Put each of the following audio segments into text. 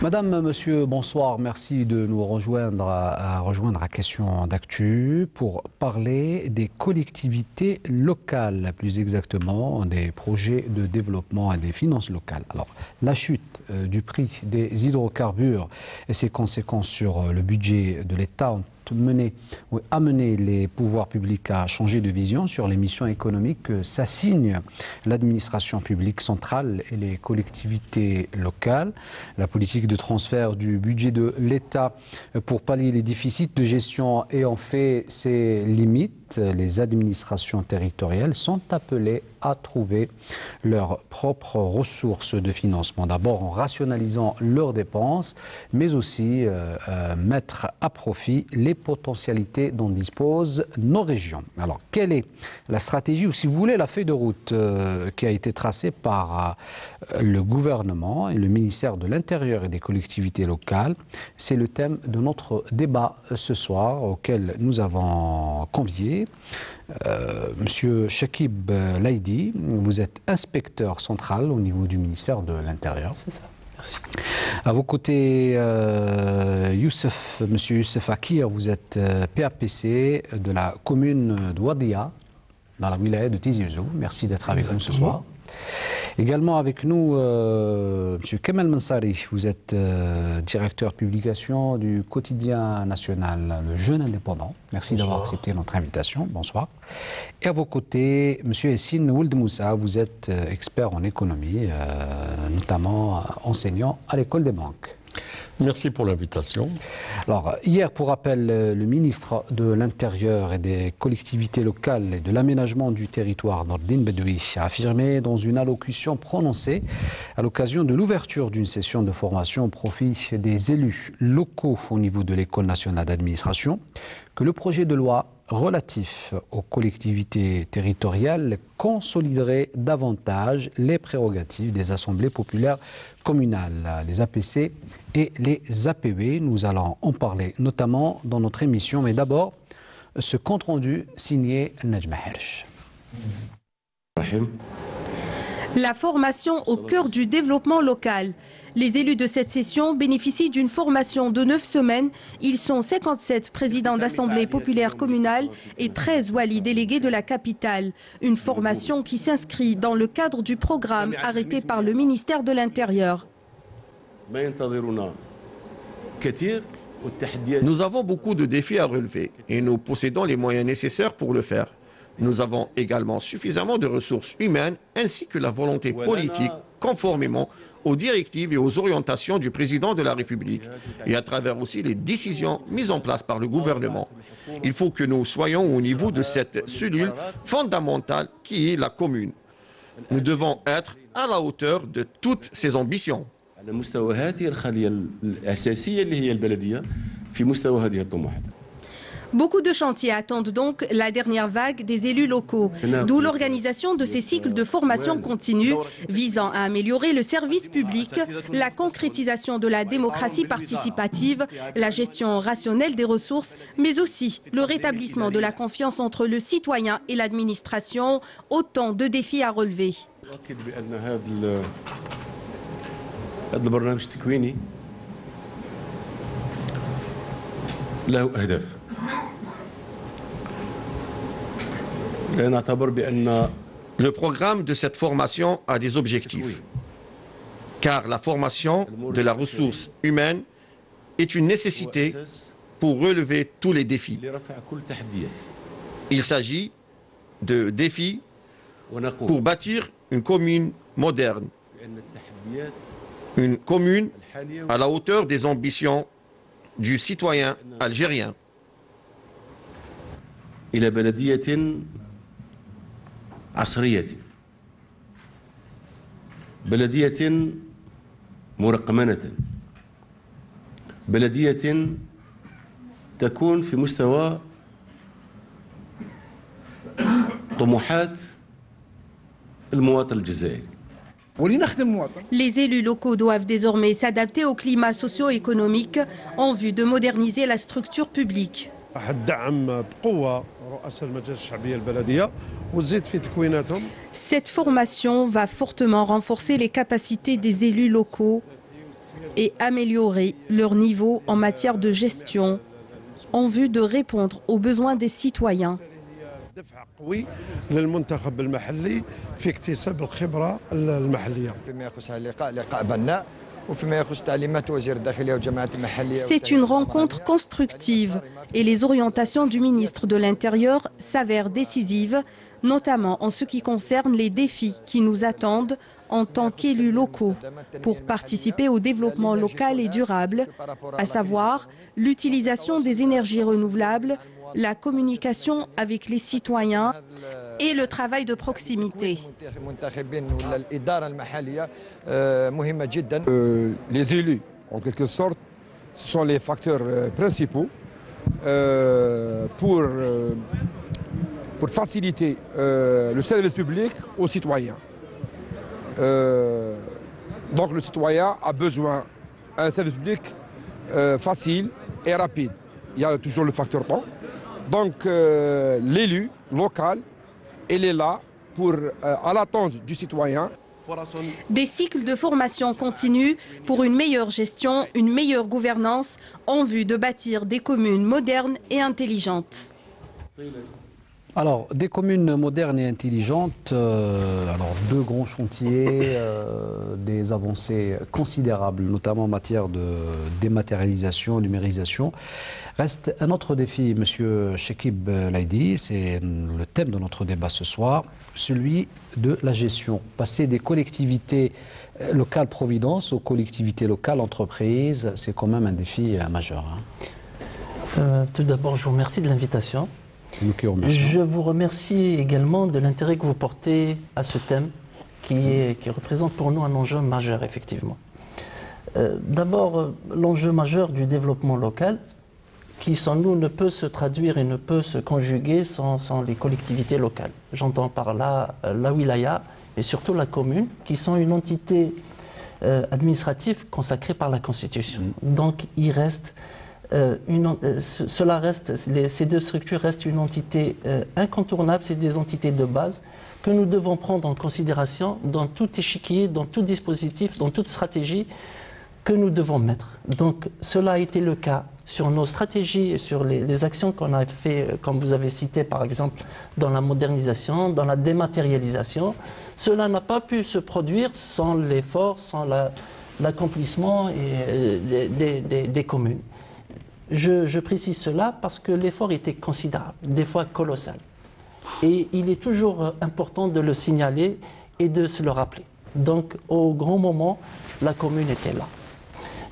Madame, monsieur, bonsoir. Merci de nous rejoindre à Question d'actu pour parler des collectivités locales, plus exactement des projets de développement et des finances locales. Alors, la chute du prix des hydrocarbures et ses conséquences sur le budget de l'État ont amené les pouvoirs publics à changer de vision sur les missions économiques que s'assignent l'administration publique centrale et les collectivités locales. La politique de transfert du budget de l'État pour pallier les déficits de gestion ayant fait ses limites, les administrations territoriales sont appelées à trouver leurs propres ressources de financement. D'abord en rationalisant leurs dépenses, mais aussi mettre à profit les potentialités dont disposent nos régions. Alors, quelle est la stratégie, ou si vous voulez, la feuille de route qui a été tracée par le gouvernement et le ministère de l'Intérieur et des collectivités locales? C'est le thème de notre débat ce soir, auquel nous avons convié Monsieur Chakib Laïdi. Vous êtes inspecteur central au niveau du ministère de l'Intérieur. C'est ça. Merci. À vos côtés, Monsieur Youssef Akir, vous êtes PAPC de la commune de Wadia, dans la wilaya de Tizi Ouzou. Merci d'être avec nous ce soir. Également avec nous, M. Kemal Mansari, vous êtes directeur publication du quotidien national Le Jeune Indépendant. Merci d'avoir accepté notre invitation. Bonsoir. Et à vos côtés, M. Essine Ould Moussa, vous êtes expert en économie, notamment enseignant à l'école des banques. Merci pour l'invitation. Alors, hier, pour rappel, le ministre de l'Intérieur et des collectivités locales et de l'aménagement du territoire, Nordine Bedoui, a affirmé dans une allocution prononcée à l'occasion de l'ouverture d'une session de formation au profit des élus locaux au niveau de l'École nationale d'administration que le projet de loi relatif aux collectivités territoriales consoliderait davantage les prérogatives des assemblées populaires communales, les APC et les APE. Nous allons en parler notamment dans notre émission, mais d'abord ce compte-rendu signé Najma Hersh. La formation au cœur du développement local. Les élus de cette session bénéficient d'une formation de 9 semaines. Ils sont 57 présidents d'assemblée populaire communale et 13 walis délégués de la capitale. Une formation qui s'inscrit dans le cadre du programme arrêté par le ministère de l'Intérieur. Nous avons beaucoup de défis à relever et nous possédons les moyens nécessaires pour le faire. Nous avons également suffisamment de ressources humaines ainsi que la volonté politique conformément aux directives et aux orientations du président de la République et à travers aussi les décisions mises en place par le gouvernement. Il faut que nous soyons au niveau de cette cellule fondamentale qui est la commune. Nous devons être à la hauteur de toutes ces ambitions. Beaucoup de chantiers attendent donc la dernière vague des élus locaux, d'où l'organisation de ces cycles de formation continue visant à améliorer le service public, la concrétisation de la démocratie participative, la gestion rationnelle des ressources, mais aussi le rétablissement de la confiance entre le citoyen et l'administration, autant de défis à relever. Le programme de cette formation a des objectifs, car la formation de la ressource humaine est une nécessité pour relever tous les défis. Il s'agit de défis pour bâtir une commune moderne, une commune à la hauteur des ambitions du citoyen algérien. عصرية بلدية مرقمنة بلدية تكون في مستوى طموحات المواطن الجزائري. Les élus locaux doivent désormais s'adapter au climat socio-économique en vue de moderniser la structure publique. Cette formation va fortement renforcer les capacités des élus locaux et améliorer leur niveau en matière de gestion en vue de répondre aux besoins des citoyens. دفع قوي للمنتخب المحلي في اكتساب الخبرة المحلية. C'est une rencontre constructive et les orientations du ministre de l'Intérieur s'avèrent décisives, notamment en ce qui concerne les défis qui nous attendent en tant qu'élus locaux pour participer au développement local et durable, à savoir l'utilisation des énergies renouvelables, la communication avec les citoyens et le travail de proximité. Les élus, en quelque sorte, ce sont les facteurs principaux pour faciliter le service public aux citoyens. Donc le citoyen a besoin d'un service public facile et rapide. Il y a toujours le facteur temps. Donc l'élu local, il est là pour, à l'attente du citoyen. Des cycles de formation continue pour une meilleure gestion, une meilleure gouvernance en vue de bâtir des communes modernes et intelligentes. Alors, des communes modernes et intelligentes, alors deux grands chantiers, des avancées considérables, notamment en matière de dématérialisation, numérisation. Reste un autre défi, Monsieur Chekib Laïdi, c'est le thème de notre débat ce soir, celui de la gestion. Passer des collectivités locales providence aux collectivités locales entreprises, c'est quand même un défi majeur. Tout d'abord, je vous remercie de l'invitation. Je vous remercie également de l'intérêt que vous portez à ce thème qui représente pour nous un enjeu majeur, effectivement. D'abord, l'enjeu majeur du développement local, qui sans nous ne peut se traduire et ne peut se conjuguer sans les collectivités locales. J'entends par là la wilaya et surtout la commune, qui sont une entité administrative consacrée par la Constitution. Donc il reste ces deux structures restent une entité incontournable, c'est des entités de base que nous devons prendre en considération dans tout échiquier, dans tout dispositif, dans toute stratégie que nous devons mettre. Donc cela a été le cas sur nos stratégies et sur les actions qu'on a fait, comme vous avez cité par exemple, dans la modernisation, dans la dématérialisation. Cela n'a pas pu se produire sans l'effort, sans l'accomplissement des communes. Je précise cela parce que l'effort était considérable, des fois colossal. Et il est toujours important de le signaler et de se le rappeler. Donc au grand moment, la commune était là.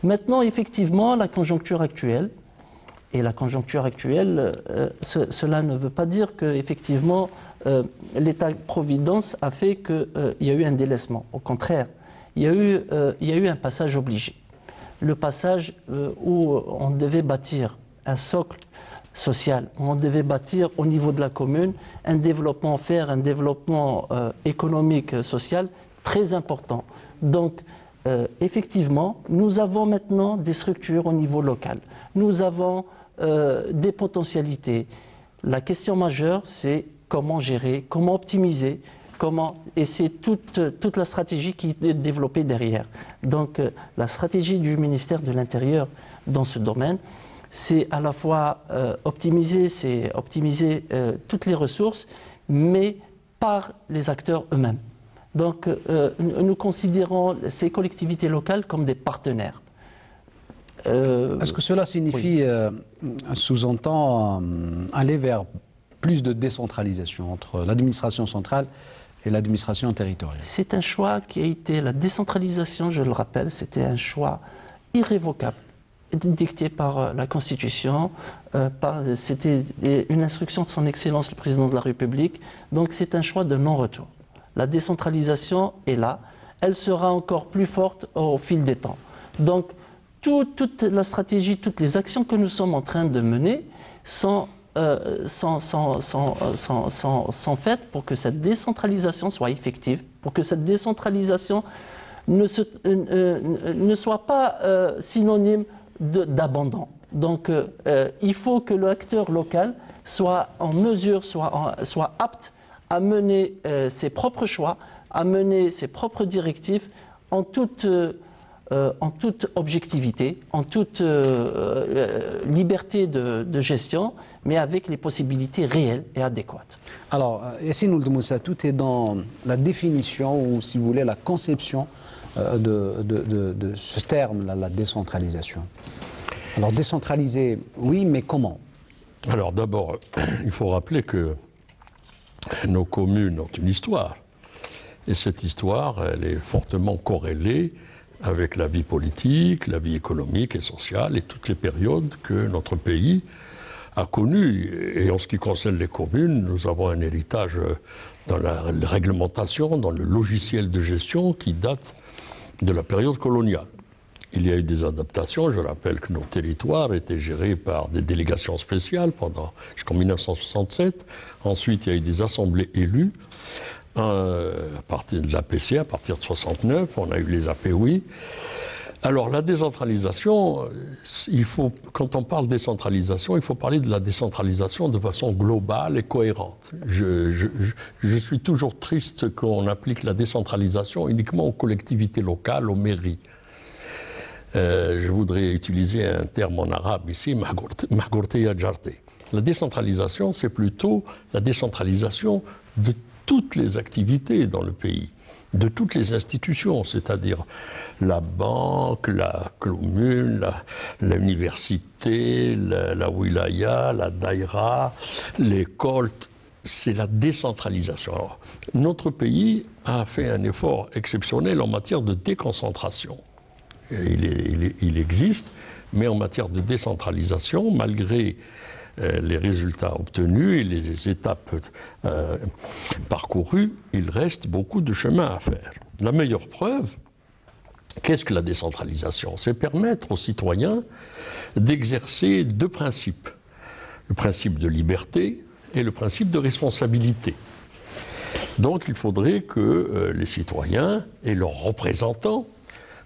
Maintenant, effectivement, la conjoncture actuelle, cela ne veut pas dire que effectivement l'État-providence a fait qu'il y a eu un délaissement. Au contraire, il y a eu un passage obligé. Le passage où on devait bâtir un socle social, où on devait bâtir au niveau de la commune un développement, faire un développement économique, social très important. Donc, effectivement, nous avons maintenant des structures au niveau local. Nous avons des potentialités. La question majeure, c'est comment gérer, comment optimiser, et c'est toute la stratégie qui est développée derrière. Donc la stratégie du ministère de l'Intérieur dans ce domaine, c'est à la fois optimiser toutes les ressources, mais par les acteurs eux-mêmes. Donc nous considérons ces collectivités locales comme des partenaires. Est-ce que cela signifie, sous-entend, aller vers plus de décentralisation entre l'administration centrale et l'administration territoriale? C'est un choix qui a été, la décentralisation, je le rappelle, c'était un choix irrévocable, dicté par la Constitution, c'était une instruction de son Excellence le Président de la République, donc c'est un choix de non-retour. La décentralisation est là, elle sera encore plus forte au fil des temps. Donc toute la stratégie, toutes les actions que nous sommes en train de mener sont faites pour que cette décentralisation soit effective, pour que cette décentralisation ne soit pas synonyme d'abandon. Donc il faut que l'acteur local soit en mesure, soit apte à mener ses propres choix, à mener ses propres directives en toute en toute objectivité, en toute liberté de gestion, mais avec les possibilités réelles et adéquates. Alors, Yassine Ould Moussa, tout est dans la définition, ou si vous voulez, la conception de ce terme, la décentralisation. Alors, décentraliser, oui, mais comment? Alors d'abord, il faut rappeler que nos communes ont une histoire. Et cette histoire, elle est fortement corrélée avec la vie politique, la vie économique et sociale et toutes les périodes que notre pays a connues. Et en ce qui concerne les communes, nous avons un héritage dans la réglementation, dans le logiciel de gestion qui date de la période coloniale. Il y a eu des adaptations. Je rappelle que nos territoires étaient gérés par des délégations spéciales jusqu'en 1967. Ensuite, il y a eu des assemblées élues. À partir de l'APC, à partir de 1969, on a eu les APOI. Alors la décentralisation, quand on parle décentralisation, il faut parler de la décentralisation de façon globale et cohérente. Je suis toujours triste qu'on applique la décentralisation uniquement aux collectivités locales, aux mairies. Je voudrais utiliser un terme en arabe ici, mahgourteya jarte. La décentralisation, c'est plutôt la décentralisation de toutes les activités dans le pays, de toutes les institutions, c'est-à-dire la banque, la commune, l'université, la wilaya, la daïra, l'école. C'est la décentralisation. Alors, notre pays a fait un effort exceptionnel en matière de déconcentration. Il existe, mais en matière de décentralisation, malgré les résultats obtenus et les étapes parcourues, il reste beaucoup de chemin à faire. La meilleure preuve, qu'est-ce que la décentralisation? C'est permettre aux citoyens d'exercer deux principes. Le principe de liberté et le principe de responsabilité. Donc il faudrait que les citoyens et leurs représentants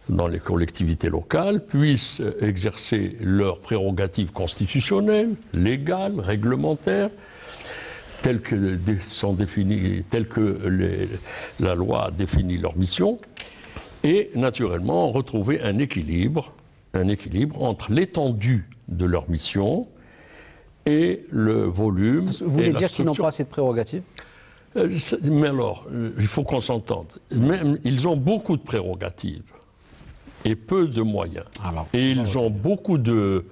dans les collectivités locales puissent exercer leurs prérogatives constitutionnelles, légales, réglementaires, telles que la loi a défini leur mission, et naturellement retrouver un équilibre entre l'étendue de leur mission et le volume. Vous voulez dire qu'ils n'ont pas cette prérogative? Mais alors, il faut qu'on s'entende. Ils ont beaucoup de prérogatives et peu de moyens. Et ils ont beaucoup de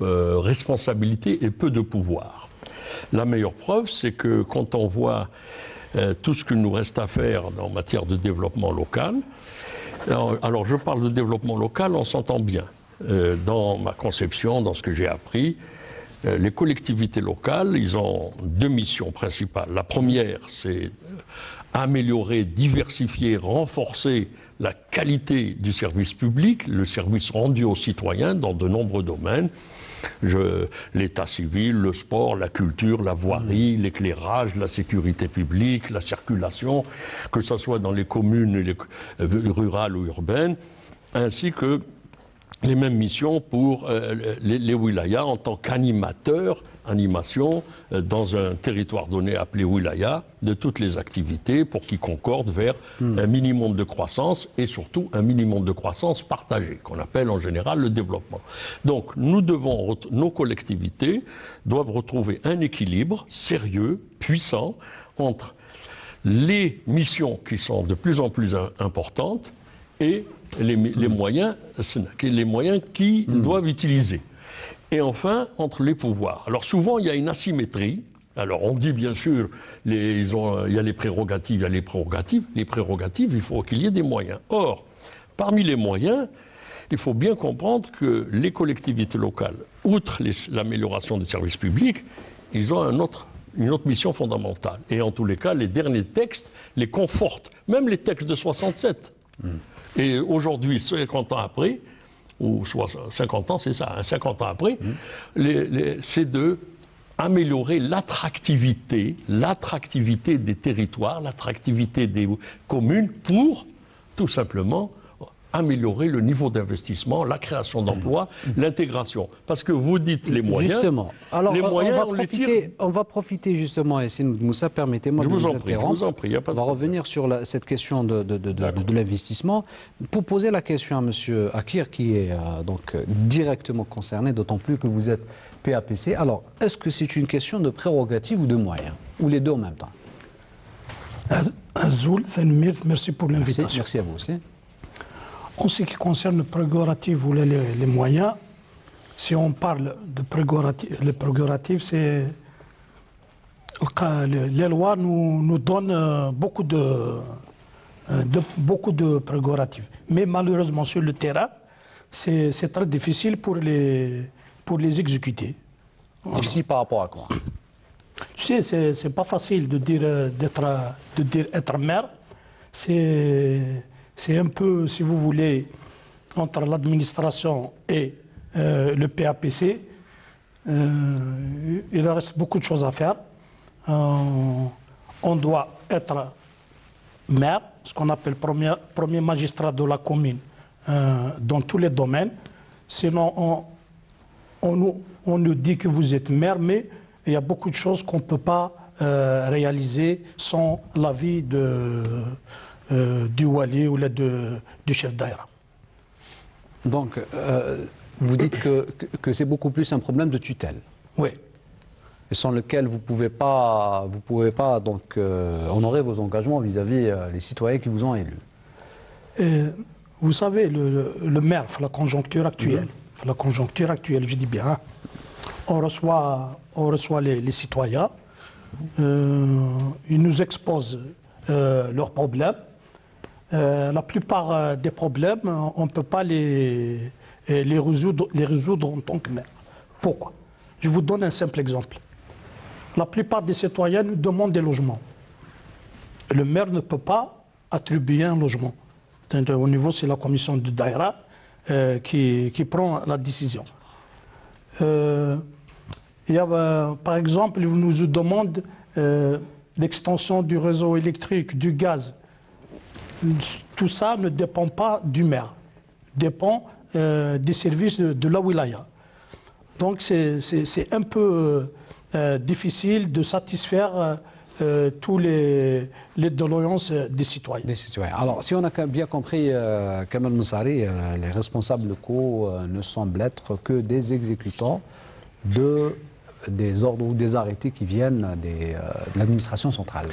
responsabilités et peu de pouvoir. La meilleure preuve, c'est que quand on voit tout ce qu'il nous reste à faire en matière de développement local, alors je parle de développement local, on s'entend bien. Dans ma conception, dans ce que j'ai appris, les collectivités locales, ils ont deux missions principales. La première, c'est améliorer, diversifier, renforcer la qualité du service public, le service rendu aux citoyens dans de nombreux domaines. L'état civil, le sport, la culture, la voirie, l'éclairage, la sécurité publique, la circulation, que ce soit dans les communes rurales ou urbaines, ainsi que les mêmes missions pour les wilayas en tant qu'animateurs, animation dans un territoire donné appelé wilaya, de toutes les activités pour qu'ils concordent vers un minimum de croissance et surtout un minimum de croissance partagée, qu'on appelle en général le développement. Donc nos collectivités doivent retrouver un équilibre sérieux, puissant, entre les missions qui sont de plus en plus importantes et les moyens qu'ils doivent utiliser. Et enfin, entre les pouvoirs. Alors souvent, il y a une asymétrie. Alors on dit bien sûr, il y a les prérogatives, il y a les prérogatives. Les prérogatives, il faut qu'il y ait des moyens. Or, parmi les moyens, il faut bien comprendre que les collectivités locales, outre l'amélioration des services publics, ils ont une autre mission fondamentale. Et en tous les cas, les derniers textes les confortent. Même les textes de 67. Et aujourd'hui, 50 ans après, ou 50 ans, c'est ça, 50 ans après, c'est d'améliorer l'attractivité des territoires, l'attractivité des communes pour, tout simplement, améliorer le niveau d'investissement, la création d'emplois, l'intégration. Parce que vous dites les moyens. Justement. Alors, les moyens, on va profiter justement, Yassine Moussa, permettez-moi de vous interrompre. Je vous en prie, on va revenir sur cette question de l'investissement. Pour poser la question à M. Akir, qui est donc directement concerné, d'autant plus que vous êtes PAPC. Alors, est-ce que c'est une question de prérogative ou de moyens? Ou les deux en même temps? Azoul, merci pour l'invitation. Merci à vous aussi. En ce qui concerne les prérogatives ou les moyens, si on parle de prérogatives, les prérogatives, c'est les lois nous donnent beaucoup de prérogatives. Mais malheureusement, sur le terrain, c'est très difficile pour les exécuter. Difficile par rapport à quoi? Tu sais, c'est pas facile de dire être maire. C'est un peu, si vous voulez, entre l'administration et le PAPC, il reste beaucoup de choses à faire. On doit être maire, ce qu'on appelle premier magistrat de la commune, dans tous les domaines. Sinon, on nous dit que vous êtes maire, mais il y a beaucoup de choses qu'on ne peut pas réaliser sans l'avis du wali ou du chef d'aïra. Donc, vous dites que c'est beaucoup plus un problème de tutelle. Oui. Et sans lequel vous ne pouvez pas donc, honorer vos engagements vis-à-vis les citoyens qui vous ont élus. Vous savez, le maire, la conjoncture actuelle, je dis bien, hein, on reçoit les citoyens, ils nous exposent leurs problèmes. La plupart des problèmes, on ne peut pas les résoudre en tant que maire. Pourquoi? Je vous donne un simple exemple. La plupart des citoyens nous demandent des logements. Le maire ne peut pas attribuer un logement. Au niveau, c'est la commission de Daïra qui prend la décision. Par exemple, ils nous demandent l'extension du réseau électrique, du gaz. Tout ça ne dépend pas du maire, dépend des services de la wilaya. Donc c'est un peu difficile de satisfaire tous les doléances des citoyens. Alors, si on a bien compris, Kamal Moussari, les responsables locaux ne semblent être que des exécutants des ordres ou des arrêtés qui viennent de l'administration centrale.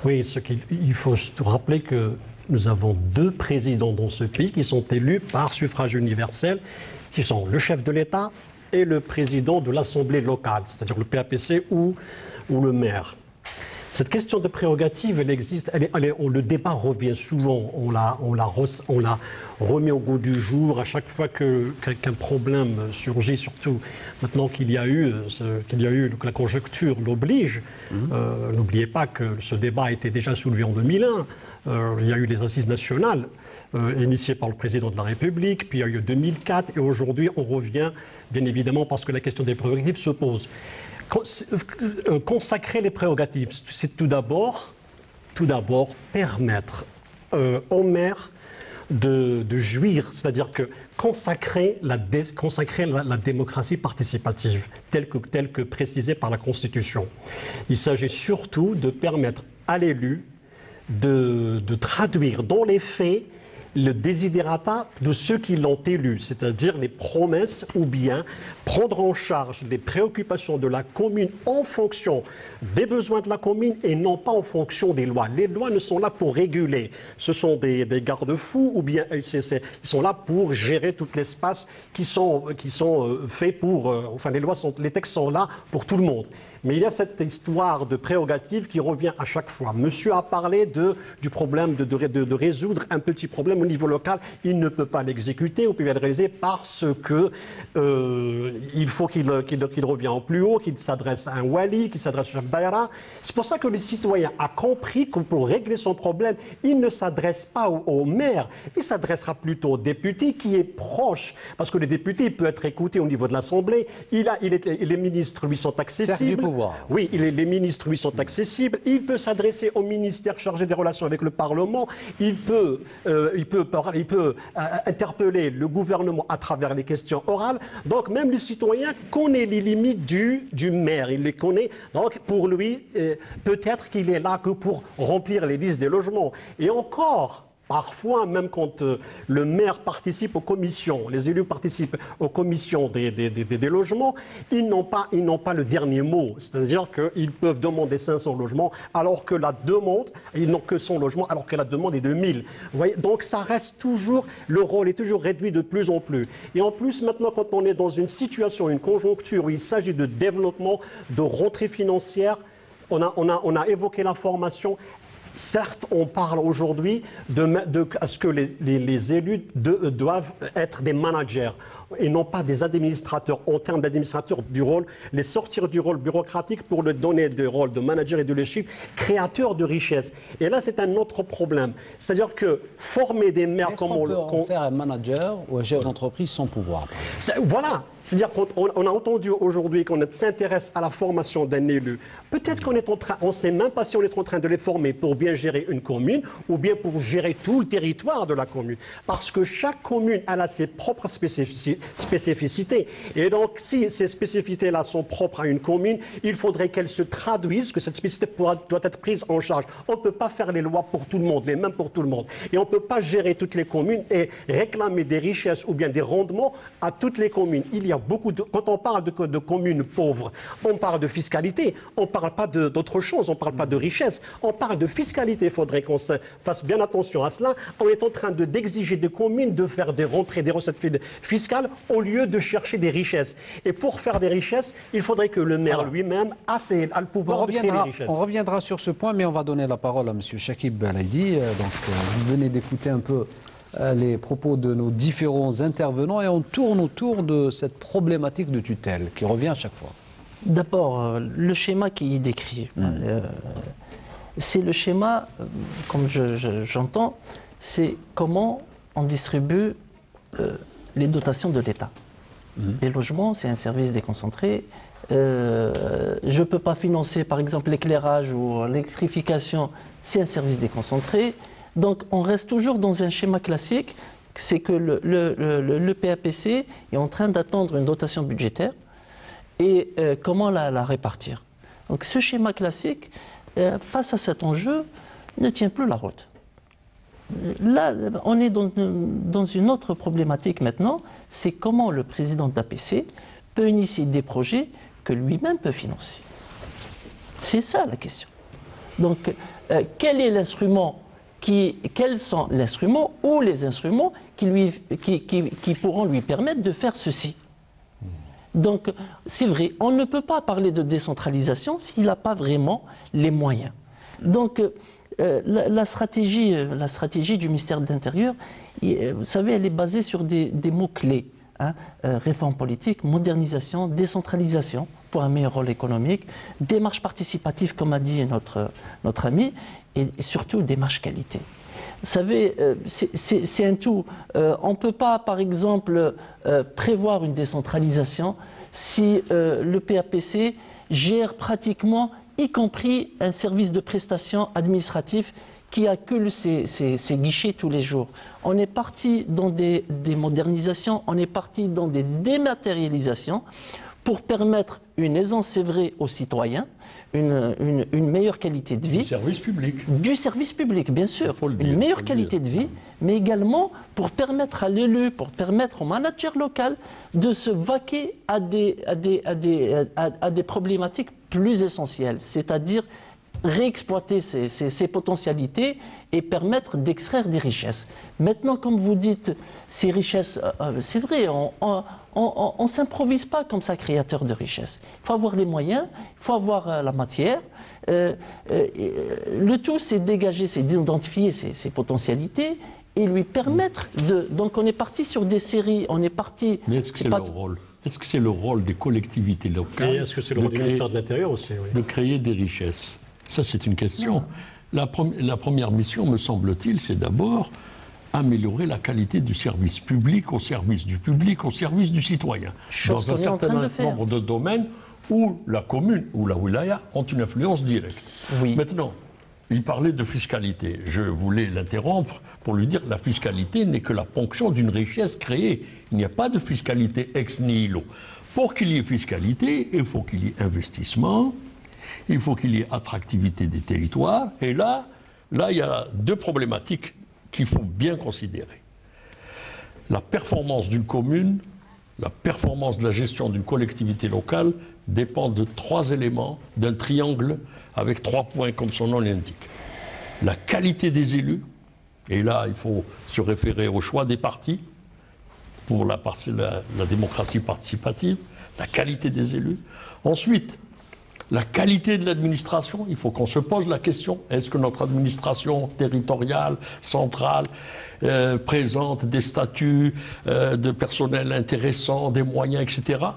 Oui, il faut rappeler que nous avons deux présidents dans ce pays qui sont élus par suffrage universel, qui sont le chef de l'État et le président de l'Assemblée locale, c'est-à-dire le PAPC ou le maire. Cette question de prérogative, elle existe, le débat revient souvent, on l'a remis au goût du jour à chaque fois qu'un problème surgit, surtout maintenant qu'il y a eu que la conjoncture l'oblige. N'oubliez pas que ce débat a été déjà soulevé en 2001. Il y a eu les assises nationales initiées par le président de la République, puis il y a eu 2004, et aujourd'hui on revient, bien évidemment, parce que la question des prérogatives se pose. Consacrer les prérogatives, c'est tout d'abord permettre aux maires de jouir, c'est-à-dire que consacrer la démocratie participative, telle que précisée par la Constitution. Il s'agit surtout de permettre à l'élu de traduire dans les faits le desiderata de ceux qui l'ont élu, c'est-à-dire les promesses, ou bien prendre en charge les préoccupations de la commune en fonction des besoins de la commune et non pas en fonction des lois. Les lois ne sont là pour réguler, ce sont des garde-fous, ou bien ils sont là pour gérer tout l'espace qui sont faits pour... les textes sont là pour tout le monde. Mais il y a cette histoire de prérogative qui revient à chaque fois. Monsieur a parlé du problème de résoudre un petit problème au niveau local. Il ne peut pas l'exécuter ou peut le réaliser parce que il faut qu'il revienne en plus haut, qu'il s'adresse à un wali, qu'il s'adresse au chef daïra. C'est pour ça que le citoyen a compris que pour régler son problème, il ne s'adresse pas au maire, il s'adressera plutôt au député qui est proche. Parce que le député peut être écouté au niveau de l'Assemblée. Les ministres lui sont accessibles. pouvoir. Oui, les ministres lui sont accessibles. Il peut s'adresser au ministère chargé des relations avec le Parlement. Il peut interpeller le gouvernement à travers les questions orales. Donc même le citoyen connaît les limites du maire. Il les connaît. Donc pour lui, peut-être qu'il est là que pour remplir les listes des logements. Et encore, parfois, même quand le maire participe aux commissions, les élus participent aux commissions des logements, ils n'ont pas le dernier mot. C'est-à-dire qu'ils peuvent demander 500 logements, alors que la demande, ils n'ont que 100 logements, alors que la demande est de 1000. Vous voyez, donc ça reste toujours, le rôle est toujours réduit de plus en plus. Et en plus, maintenant, quand on est dans une situation, une conjoncture où il s'agit de développement, de rentrée financière, on a évoqué la formation. Certes, on parle aujourd'hui à ce que les élus doivent être des managers et non pas des administrateurs. En termes d'administrateurs du rôle, les sortir du rôle bureaucratique pour le donner le rôle de manager et de leadership, créateur de richesse. Et là, c'est un autre problème. C'est-à-dire que former des maires comme on peut en faire un manager ou un chef d'entreprise sans pouvoir. Voilà. C'est-à-dire qu'on a entendu aujourd'hui qu'on s'intéresse à la formation d'un élu. Peut-être on ne sait même pas si on est en train de les former pour bien gérer une commune ou bien pour gérer tout le territoire de la commune. Parce que chaque commune a ses propres spécificités. Et donc, si ces spécificités-là sont propres à une commune, il faudrait qu'elles se traduisent, que cette spécificité doit être prise en charge. On ne peut pas faire les lois pour tout le monde, les mêmes pour tout le monde. Et on ne peut pas gérer toutes les communes et réclamer des richesses ou bien des rendements à toutes les communes. Il y a quand on parle de communes pauvres, on parle de fiscalité, on ne parle pas d'autre chose, on ne parle pas de richesse, on parle de fiscalité. Il faudrait qu'on fasse bien attention à cela. On est en train d'exiger des communes de faire des rentrées, des recettes fiscales au lieu de chercher des richesses. Et pour faire des richesses, il faudrait que le maire lui-même a le pouvoir de créer des richesses. On reviendra sur ce point, mais on va donner la parole à M. Chakib Belaïdi. Vous venez d'écouter un peu les propos de nos différents intervenants et on tourne autour de cette problématique de tutelle qui revient à chaque fois. D'abord, le schéma qui est décrit, c'est le schéma, comme j'entends, c'est comment on distribue les dotations de l'État. Les logements, c'est un service déconcentré. Je ne peux pas financer, par exemple, l'éclairage ou l'électrification, c'est un service déconcentré. Donc on reste toujours dans un schéma classique, c'est que le PAPC est en train d'attendre une dotation budgétaire et comment la répartir. Donc ce schéma classique, face à cet enjeu, ne tient plus la route. Là, on est dans une autre problématique maintenant, c'est comment le président de l'APC peut initier des projets que lui-même peut financer. C'est ça la question. Donc quel est l'instrument quels sont l'instrument ou les instruments qui pourront lui permettre de faire ceci. Donc, c'est vrai, on ne peut pas parler de décentralisation s'il n'a pas vraiment les moyens. Donc, la stratégie du ministère de l'Intérieur, vous savez, elle est basée sur des mots-clés. Réforme politique, modernisation, décentralisation pour un meilleur rôle économique, démarche participative, comme a dit notre ami, et surtout démarche qualité. Vous savez, c'est un tout. On ne peut pas, par exemple, prévoir une décentralisation si le PAPC gère pratiquement, y compris un service de prestation administratif qui accule ses guichets tous les jours. On est parti dans des modernisations, on est parti dans des dématérialisations pour permettre une aisance, c'est vrai, aux citoyens, une meilleure qualité de vie. Du service public. Du service public, bien sûr. Une meilleure qualité de vie, mais également pour permettre à l'élu, pour permettre au manager local de se vaquer à des problématiques plus essentielles, c'est-à-dire réexploiter ses potentialités et permettre d'extraire des richesses. Maintenant, comme vous dites, ces richesses, c'est vrai, on ne s'improvise pas comme ça créateur de richesses. Il faut avoir les moyens, il faut avoir la matière. Le tout, c'est dégager, c'est d'identifier ses potentialités et lui permettre de... Donc on est parti sur des séries, on est parti... Mais est-ce que c'est leur rôle ? Est-ce que c'est le rôle des collectivités locales? Et est-ce que c'est le rôle du ministère de l'Intérieur aussi, oui. De créer des richesses? Ça, c'est une question. La première mission, me semble-t-il, c'est d'abord améliorer la qualité du service public, au service du public, au service du citoyen. Dans un certain nombre de domaines où la commune ou la wilaya ont une influence directe. Oui. Maintenant, il parlait de fiscalité. Je voulais l'interrompre pour lui dire que la fiscalité n'est que la ponction d'une richesse créée. Il n'y a pas de fiscalité ex nihilo. Pour qu'il y ait fiscalité, il faut qu'il y ait investissement, il faut qu'il y ait attractivité des territoires. Et là, il y a deux problématiques qu'il faut bien considérer. La performance d'une commune, la performance de la gestion d'une collectivité locale dépend de trois éléments, d'un triangle avec 3 points comme son nom l'indique. La qualité des élus, et là il faut se référer au choix des partis pour la démocratie participative, la qualité des élus. Ensuite, la qualité de l'administration, il faut qu'on se pose la question, est-ce que notre administration territoriale, centrale, présente des statuts de personnel intéressants, des moyens, etc.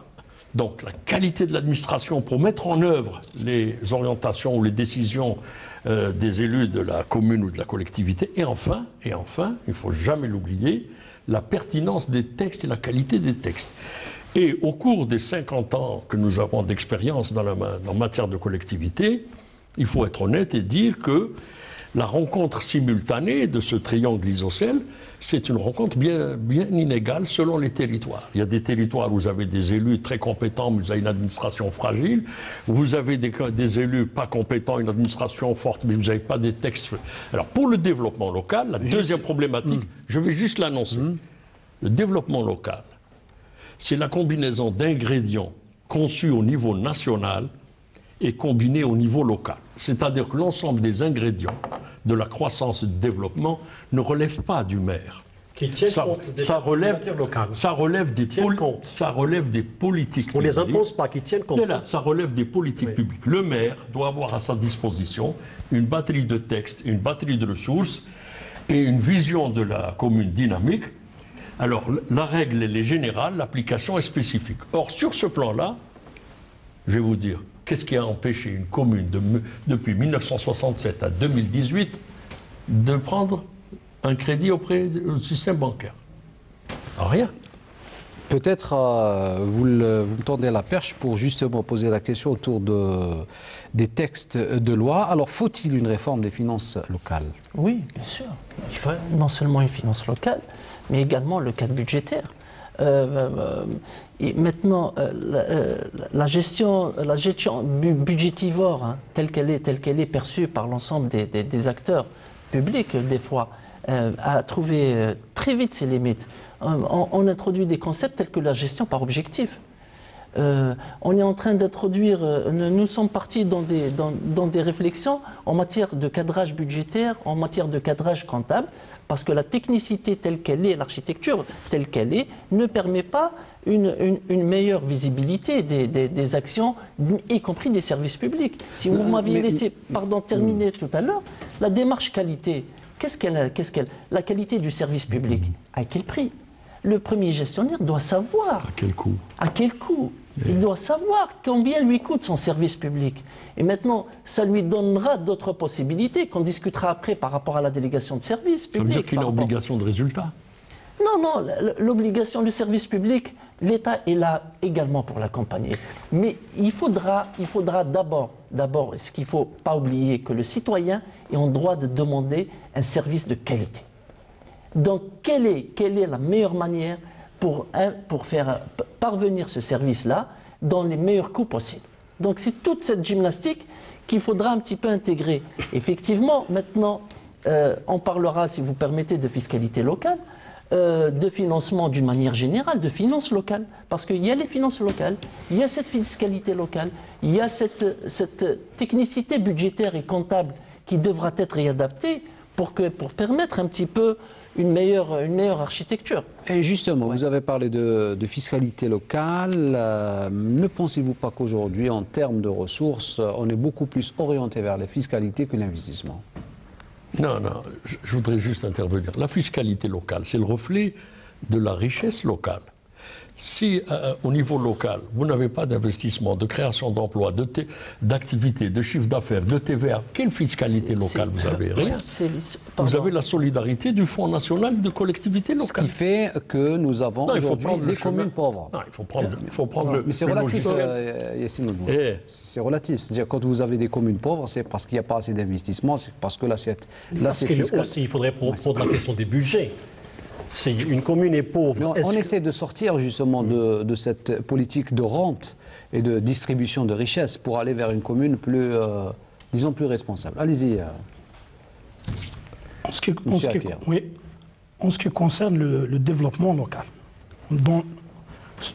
Donc la qualité de l'administration pour mettre en œuvre les orientations ou les décisions des élus de la commune ou de la collectivité. Et enfin, il ne faut jamais l'oublier, la pertinence des textes et la qualité des textes. Et au cours des 50 ans que nous avons d'expérience en matière de collectivité, il faut être honnête et dire que la rencontre simultanée de ce triangle isocèle, c'est une rencontre bien inégale selon les territoires. Il y a des territoires où vous avez des élus très compétents, mais vous avez une administration fragile. Vous avez des élus pas compétents, une administration forte, mais vous n'avez pas des textes. Alors pour le développement local, la deuxième problématique, je vais juste l'annoncer. Le développement local, c'est la combinaison d'ingrédients conçus au niveau national et combinés au niveau local. C'est-à-dire que l'ensemble des ingrédients de la croissance et du développement ne relèvent pas du maire. Ça relève des politiques publiques. On ne les impose pas, qui tiennent compte. Là, ça relève des politiques publiques. Le maire doit avoir à sa disposition une batterie de textes, une batterie de ressources et une vision de la commune dynamique. Alors, la règle, elle est générale, l'application est spécifique. Or, sur ce plan-là, je vais vous dire, qu'est-ce qui a empêché une commune depuis 1967 à 2018 de prendre un crédit auprès du système bancaire? Rien. Peut-être vous me tendez la perche pour justement poser la question autour des textes de loi. Alors, faut-il une réforme des finances locales? Oui, bien sûr. Il faut non seulement une finance locale, mais également le cadre budgétaire. Et maintenant, la gestion budgétivore, hein, telle qu'elle est perçue par l'ensemble des acteurs publics, des fois, a trouvé très vite ses limites. On introduit des concepts tels que la gestion par objectif. On est en train d'introduire, nous sommes partis dans des réflexions en matière de cadrage budgétaire, en matière de cadrage comptable, parce que la technicité telle qu'elle est, l'architecture telle qu'elle est, ne permet pas une meilleure visibilité des actions, y compris des services publics. Si vous m'aviez laissé terminer tout à l'heure, la démarche qualité, la qualité du service public, à quel prix? Le premier gestionnaire doit savoir. À quel coût? À quel coût? Il doit savoir combien lui coûte son service public. Et maintenant, ça lui donnera d'autres possibilités qu'on discutera après par rapport à la délégation de service public. Ça veut dire qu'il a obligation de résultat? Non, l'obligation du service public, l'État est là également pour l'accompagner. Mais il faudra d'abord, ce qu'il ne faut pas oublier, que le citoyen est en droit de demander un service de qualité. Donc, quelle est la meilleure manière pour faire parvenir ce service-là dans les meilleurs coûts possibles? Donc, c'est toute cette gymnastique qu'il faudra un petit peu intégrer. Effectivement, maintenant, on parlera, si vous permettez, de fiscalité locale, de financement d'une manière générale, de finances locales, parce qu'il y a les finances locales, il y a cette fiscalité locale, il y a cette technicité budgétaire et comptable qui devra être réadaptée pour permettre un petit peu une meilleure architecture. Et justement, vous avez parlé de fiscalité locale. Ne pensez-vous pas qu'aujourd'hui, en termes de ressources, on est beaucoup plus orienté vers la fiscalité que l'investissement? Non, je voudrais juste intervenir. La fiscalité locale, c'est le reflet de la richesse locale. Si au niveau local, vous n'avez pas d'investissement, de création d'emplois, d'activités, de chiffre d'affaires, de TVA, quelle fiscalité locale vous avez? Rien. Vous avez la solidarité du Fonds national de collectivités locales. Ce qui fait que nous avons aujourd'hui des communes pauvres. Non, il faut prendre le. Mais c'est relatif, Yassine. C'est relatif. C'est-à-dire quand vous avez des communes pauvres, c'est parce qu'il n'y a pas assez d'investissement, c'est parce que l'assiette. Aussi, il faudrait prendre la question des budgets. Si une commune est pauvre... On essaie de sortir justement de cette politique de rente et de distribution de richesses pour aller vers une commune plus, disons, plus responsable. Allez-y. En ce qui concerne le développement local,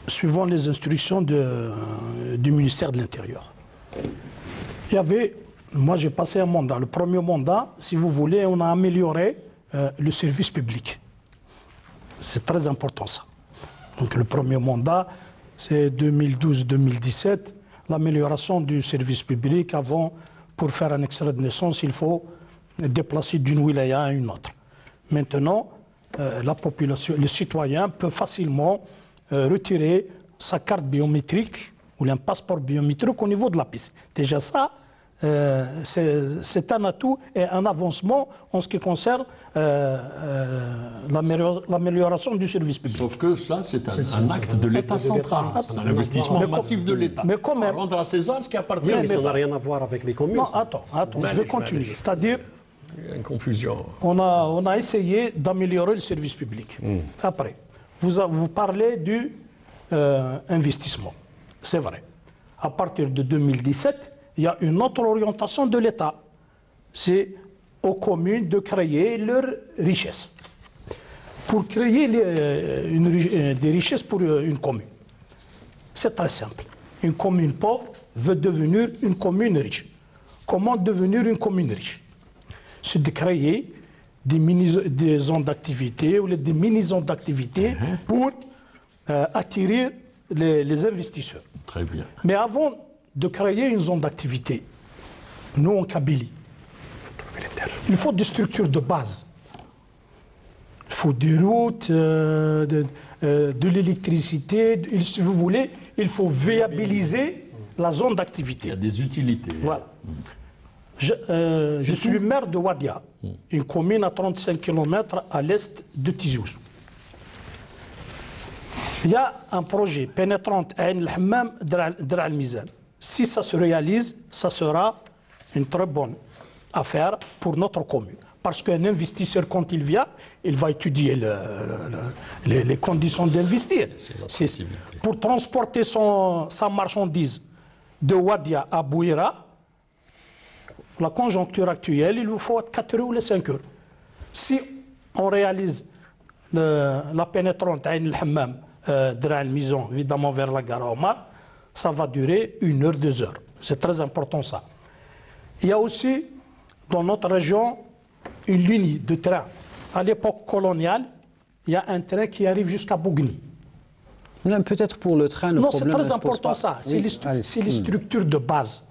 suivant les instructions du ministère de l'Intérieur, il y avait... Moi, j'ai passé un mandat. Le premier mandat, si vous voulez, on a amélioré le service public. C'est très important, ça. Donc, le premier mandat, c'est 2012-2017, l'amélioration du service public. Avant, pour faire un extrait de naissance, il faut déplacer d'une wilaya à une autre. Maintenant, la population, le citoyen peut facilement retirer sa carte biométrique ou un passeport biométrique au niveau de la piste. Déjà ça, c'est un atout et un avancement en ce qui concerne l'amélioration du service public. Sauf que ça, c'est un acte de l'État central. C'est un investissement massif de l'État. Mais quand même... Rendre à César ce qui appartient à César. Ça n'a rien à voir avec les communes. Non, attends, je vais continuer. C'est-à-dire... Il y a une confusion. On a essayé d'améliorer le service public. Après, vous parlez du investissement. C'est vrai. À partir de 2017, il y a une autre orientation de l'État. C'est aux communes de créer leurs richesses. Pour créer des richesses pour une commune, c'est très simple. Une commune pauvre veut devenir une commune riche. Comment devenir une commune riche? C'est de créer des zones d'activité ou des mini-zones d'activité pour attirer les investisseurs. Très bien. Mais avant de créer une zone d'activité, nous en Kabylie, il faut des structures de base. Il faut des routes, de l'électricité, si vous voulez, il faut viabiliser la zone d'activité. Il y a des utilités. Voilà. Je suis maire de Wadia, une commune à 35 km à l'est de Tizi Ouzou. Il y a un projet pénétrant à Ain el-Hammam Dra al-Mizan. Si ça se réalise, ça sera une très bonne affaire pour notre commune. Parce qu'un investisseur, quand il vient, il va étudier les conditions d'investir. Pour transporter sa marchandise de Wadia à Bouira, la conjoncture actuelle, il vous faut 4 heures ou 5 heures. Si on réalise la pénétrante Ain el-Hammam Dra al-Mizan, évidemment vers la gare Omar, ça va durer 1 heure, 2 heures. C'est très important ça. Il y a aussi dans notre région une ligne de train. À l'époque coloniale, il y a un train qui arrive jusqu'à Bougni. Peut-être pour le train, le problème... Non, c'est très important ça. C'est les structures de base.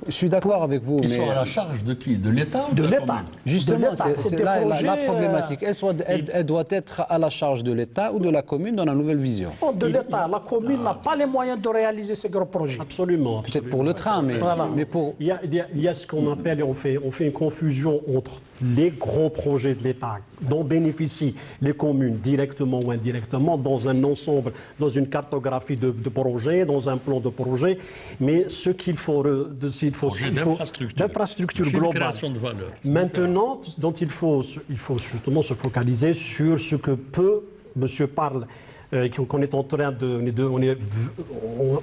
Je suis d'accord avec vous. Qui sont à la charge de qui? De l'État ou de l'État. Justement, c'est là la problématique. Elle doit être à la charge de l'État ou de la commune dans la nouvelle vision? De l'État. La commune n'a pas les moyens de réaliser ces gros projets. Absolument. Peut-être pour le train, mais, voilà. mais pour... Il y a ce qu'on appelle, on fait une confusion entre les gros projets de l'État dont bénéficient les communes directement ou indirectement dans un ensemble, dans une cartographie de projets, dans un plan de projet, mais ce qu'il faut... d'infrastructure globale. Maintenant, dont il faut justement se focaliser sur ce que monsieur parle, qu'on est en train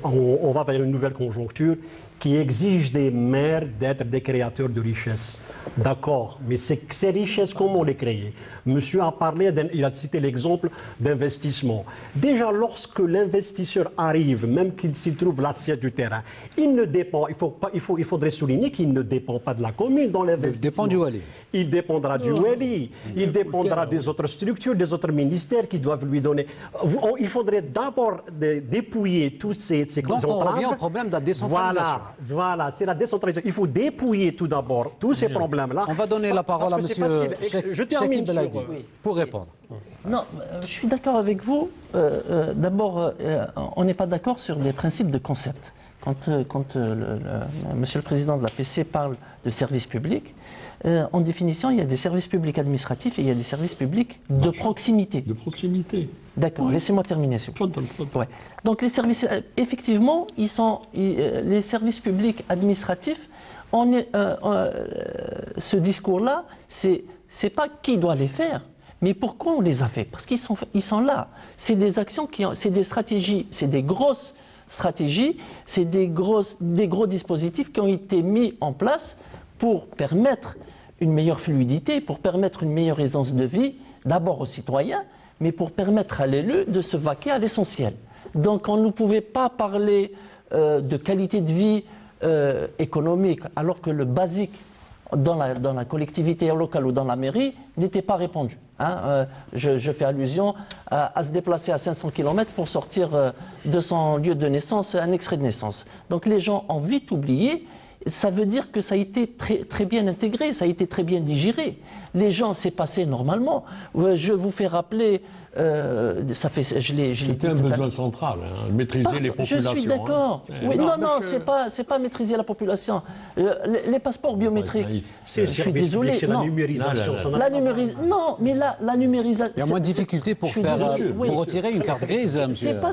on va vers une nouvelle conjoncture qui exige des maires d'être des créateurs de richesses. D'accord, mais ces richesses, comment les créer? Monsieur a parlé, il a cité l'exemple d'investissement. Déjà, lorsque l'investisseur arrive, même s'il trouve l'assiette du terrain, il ne dépend, il faudrait souligner qu'il ne dépend pas de la commune dans l'investissement. Il dépend du Wali. Il dépendra du Wali, il dépendra des autres structures, des autres ministères qui doivent lui donner. Il faudrait d'abord dépouiller tous ces entraves. Donc on revient au problème de la décentralisation. Voilà, c'est la décentralisation. Il faut dépouiller tout d'abord tous ces problèmes-là. On va donner la parole à monsieur Je termine pour répondre. Non, je suis d'accord avec vous. D'abord, on n'est pas d'accord sur les principes de concept. Quand Monsieur le Président de la PC parle de services publics, en définition, il y a des services publics administratifs et il y a des services publics de proximité. De proximité. D'accord, Oui. laissez-moi terminer. Ouais. Donc les services, effectivement, les services publics administratifs, ce discours-là, c'est pas qui doit les faire, mais pourquoi on les a fait? Parce qu'ils sont là. C'est des actions, c'est des stratégies, c'est des grosses stratégies, c'est des gros dispositifs qui ont été mis en place pour permettre une meilleure fluidité, pour permettre une meilleure aisance de vie, d'abord aux citoyens, mais pour permettre à l'élu de se vaquer à l'essentiel. Donc on ne pouvait pas parler de qualité de vie économique, alors que le basique dans la collectivité locale ou dans la mairie n'était pas répandu. Hein. Je fais allusion à se déplacer à 500 km pour sortir de son lieu de naissance un extrait de naissance. Donc les gens ont vite oublié. Ça veut dire que ça a été très bien intégré, ça a été très bien digéré. Les gens, c'est passé normalement. Je vous fais rappeler, C'était un besoin central, hein, maîtriser les populations. Je suis d'accord. Hein. Oui, non, c'est pas maîtriser la population. Les passeports biométriques, je suis désolé. C'est la numérisation. Non, mais la numérisation. Il y a moins de difficultés pour retirer une carte grise, monsieur. C'est pas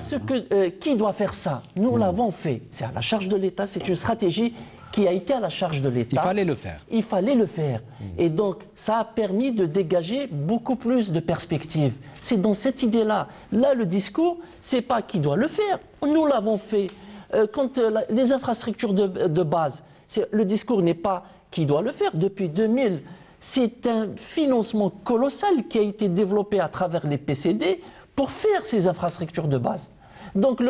qui doit faire ça. Nous l'avons fait. C'est à la charge de l'État. C'est une stratégie qui a été à la charge de l'État. Il fallait le faire. Il fallait le faire. Et donc, ça a permis de dégager beaucoup plus de perspectives. C'est dans cette idée-là. Là, le discours, c'est pas qui doit le faire. Nous l'avons fait. Quand les infrastructures de base, le discours n'est pas qui doit le faire. Depuis 2000, c'est un financement colossal qui a été développé à travers les PCD pour faire ces infrastructures de base. Donc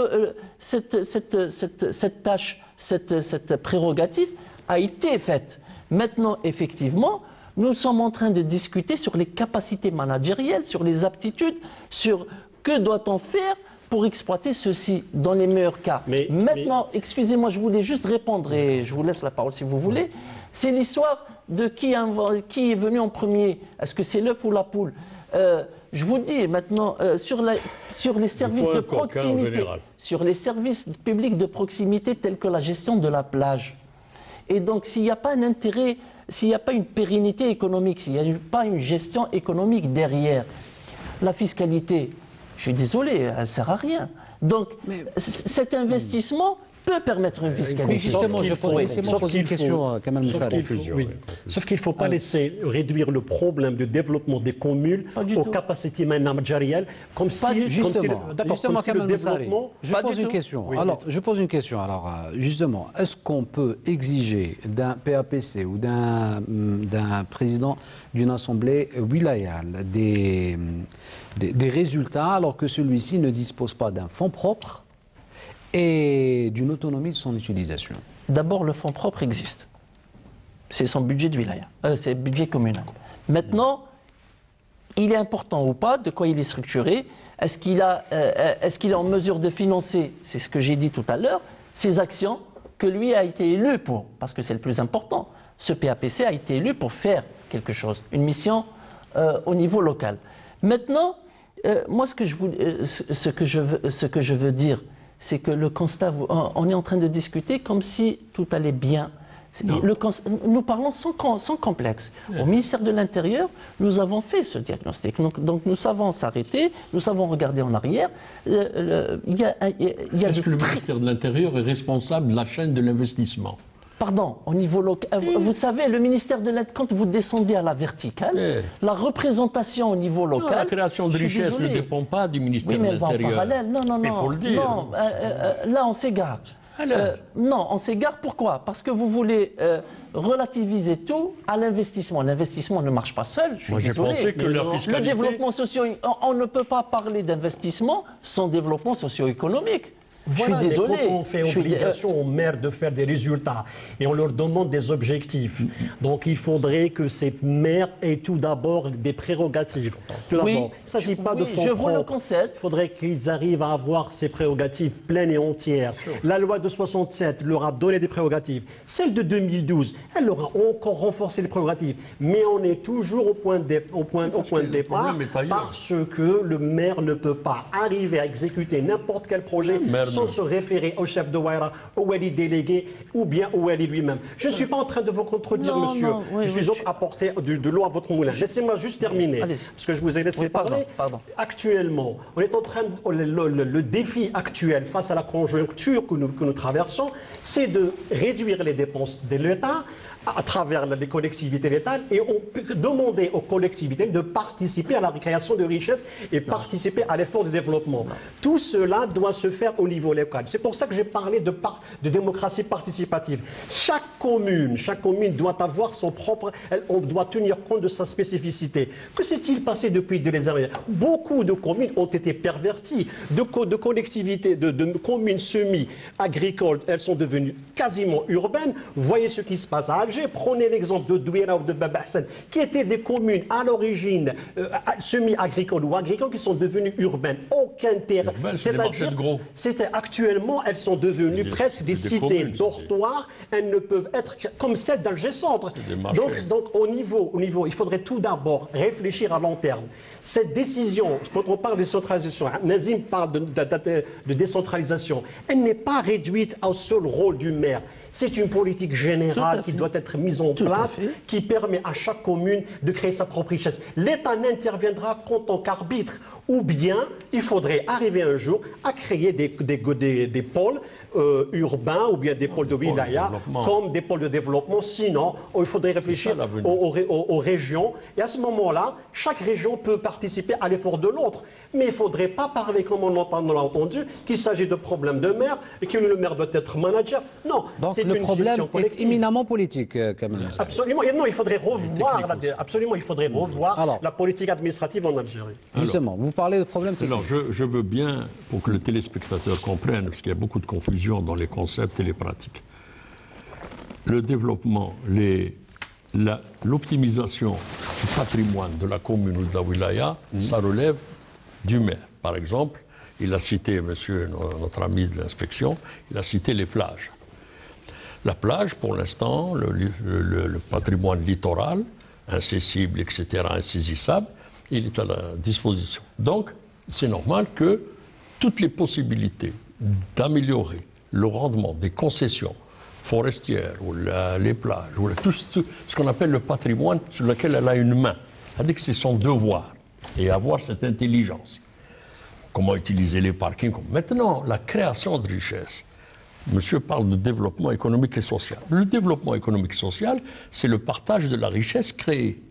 cette tâche, cette prérogative a été faite. Maintenant, effectivement, nous sommes en train de discuter sur les capacités managérielles, sur les aptitudes, sur que doit-on faire pour exploiter ceci dans les meilleurs cas. Maintenant, excusez-moi, je voulais juste répondre et je vous laisse la parole si vous voulez. C'est l'histoire de qui est venu en premier. Est-ce que c'est l'œuf ou la poule? Je vous dis maintenant, sur les services de proximité, sur les services publics de proximité tels que la gestion de la plage. Et donc, s'il n'y a pas un intérêt, s'il n'y a pas une pérennité économique, s'il n'y a pas une gestion économique derrière, la fiscalité, je suis désolé, elle ne sert à rien. Donc, cet investissement peut permettre une fiscalité. Justement, je pose une question à Kamal Messal. Sauf qu'il ne faut pas laisser réduire le problème de développement des communes aux capacités managériales comme si... Justement, Kamal Messal, je pose une question. Alors, je pose une question. Alors, justement, est-ce qu'on peut exiger d'un PAPC ou d'un président d'une assemblée wilayale des résultats alors que celui-ci ne dispose pas d'un fonds propre et d'une autonomie de son utilisation? D'abord, le fonds propre existe. C'est son budget de wilaya, c'est le budget communal. Maintenant, il est important ou pas de quoi il est structuré. Est-ce qu'il est en mesure de financer, c'est ce que j'ai dit tout à l'heure, ces actions que lui a été élu pour, parce que c'est le plus important. Ce PAPC a été élu pour faire quelque chose, une mission au niveau local. Maintenant, moi, ce que je veux dire, c'est que le constat, on est en train de discuter comme si tout allait bien. Nous parlons sans complexe. Au ministère de l'Intérieur, nous avons fait ce diagnostic. Donc nous savons s'arrêter, nous savons regarder en arrière. Est-ce que le ministère de l'Intérieur est responsable de la chaîne de l'investissement? Pardon, au niveau local. Vous savez, le ministère de l'Intérieur, quand vous descendez à la verticale, la représentation au niveau local... Non, la création de richesse ne dépend pas du ministère de l'Intérieur. Oui, mais elle va en parallèle. Non. Il faut le dire. Non, là, on s'égare. Non, on s'égare. Pourquoi? Parce que vous voulez relativiser tout à l'investissement. L'investissement ne marche pas seul. Je suis désolé. Pensé que leur fiscalité... Le développement socio... On ne peut pas parler d'investissement sans développement socio-économique. Voilà, je suis désolé. Quand on fait obligation aux maires de faire des résultats et on leur demande des objectifs, donc il faudrait que ces maires aient tout d'abord des prérogatives. Tout d'abord, il ne s'agit pas de fonds propres. Il faudrait qu'ils arrivent à avoir ces prérogatives pleines et entières. La loi de 67 leur a donné des prérogatives. Celle de 2012, elle leur a encore renforcé les prérogatives. Mais on est toujours au point de départ parce que le maire ne peut pas arriver à exécuter n'importe quel projet sans se référer au chef de Waira, au wali délégué ou bien au wali lui-même. Je ne suis pas en train de vous contredire, monsieur. Je suis autre à porter de l'eau à votre moulin. Laissez-moi juste terminer, parce que je vous ai laissé parler. Actuellement, on est en train le défi actuel face à la conjoncture que nous traversons, c'est de réduire les dépenses de l'État à travers les collectivités locales et on peut demander aux collectivités de participer à la création de richesses et participer à l'effort de développement. Tout cela doit se faire au niveau local. C'est pour ça que j'ai parlé de démocratie participative. Chaque commune doit avoir son propre... On doit tenir compte de sa spécificité. Que s'est-il passé depuis des années? Beaucoup de communes ont été perverties. De collectivités, de communes semi-agricoles, elles sont devenues quasiment urbaines. Voyez ce qui se passe à Alger. Prenez l'exemple de Douira ou de Baba Hassan, qui étaient des communes à l'origine semi-agricoles ou agricoles qui sont devenues urbaines. Aucun terrain. C'est-à-dire, actuellement, elles sont devenues presque des cités dortoirs. Elles ne peuvent être comme celles d'Alger Centre. Donc au niveau, il faudrait tout d'abord réfléchir à long terme. Cette décision, quand on parle de décentralisation, Nazim parle de décentralisation, elle n'est pas réduite au seul rôle du maire. C'est une politique générale qui doit être mise en place, qui permet à chaque commune de créer sa propre richesse. L'État n'interviendra qu'en tant qu'arbitre, ou bien il faudrait arriver un jour à créer des pôles urbains ou bien des pôles de wilaya comme des pôles de développement. Sinon, il faudrait réfléchir aux régions. Et à ce moment-là, chaque région peut participer à l'effort de l'autre. Mais il ne faudrait pas parler, comme on l'a entendu, qu'il s'agit de problèmes de maire et que le maire doit être manager. Non, c'est une gestion collective. Est éminemment politique, Kamel. Absolument. Non, il faudrait revoir, la politique administrative en Algérie. Justement, vous parlez de problèmes techniques. Alors, je veux bien, pour que le téléspectateur comprenne, parce qu'il y a beaucoup de confusion dans les concepts et les pratiques. Le développement, l'optimisation du patrimoine de la commune ou de la wilaya, ça relève du maire. Par exemple, il a cité, notre ami de l'inspection, il a cité les plages. La plage, pour l'instant, le patrimoine littoral, incessible, etc., insaisissable, il est à la disposition. Donc, c'est normal que toutes les possibilités d'améliorer le rendement des concessions forestières ou les plages, ou tout ce qu'on appelle le patrimoine sur lequel elle a une main, c'est-à-dire que c'est son devoir, et avoir cette intelligence. Comment utiliser les parkings. Maintenant, la création de richesses. Monsieur parle de développement économique et social. Le développement économique et social, c'est le partage de la richesse créée.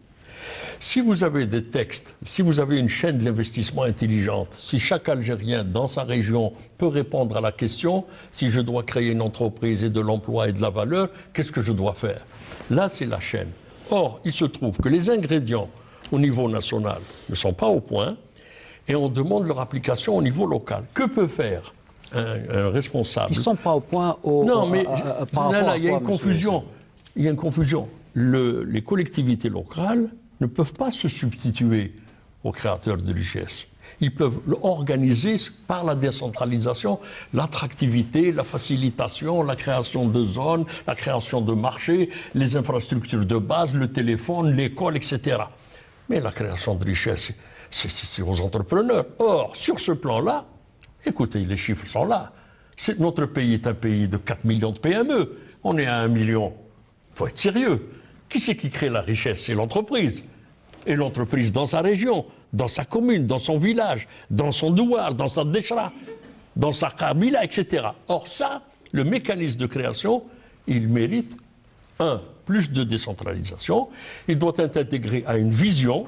Si vous avez des textes, si vous avez une chaîne de l'investissement intelligente, si chaque Algérien dans sa région peut répondre à la question, si je dois créer une entreprise et de l'emploi et de la valeur, qu'est-ce que je dois faire? Là, c'est la chaîne. Or, il se trouve que les ingrédients au niveau national ne sont pas au point et on demande leur application au niveau local. Que peut faire un responsable? Ils ne sont pas au point Non, mais là, il y a une confusion. Il y a une confusion. Les collectivités locales ne peuvent pas se substituer aux créateurs de richesses. Ils peuvent organiser par la décentralisation l'attractivité, la facilitation, la création de zones, la création de marchés, les infrastructures de base, le téléphone, l'école, etc. Mais la création de richesses, c'est aux entrepreneurs. Or, sur ce plan-là, écoutez, les chiffres sont là. Notre pays est un pays de 4 millions de PME. On est à 1 million. Il faut être sérieux. Qui c'est qui crée la richesse? C'est l'entreprise. Et l'entreprise dans sa région, dans sa commune, dans son village, dans son douar, dans sa déchra, dans sa kabila, etc. Or ça, le mécanisme de création, il mérite, plus de décentralisation. Il doit être intégré à une vision.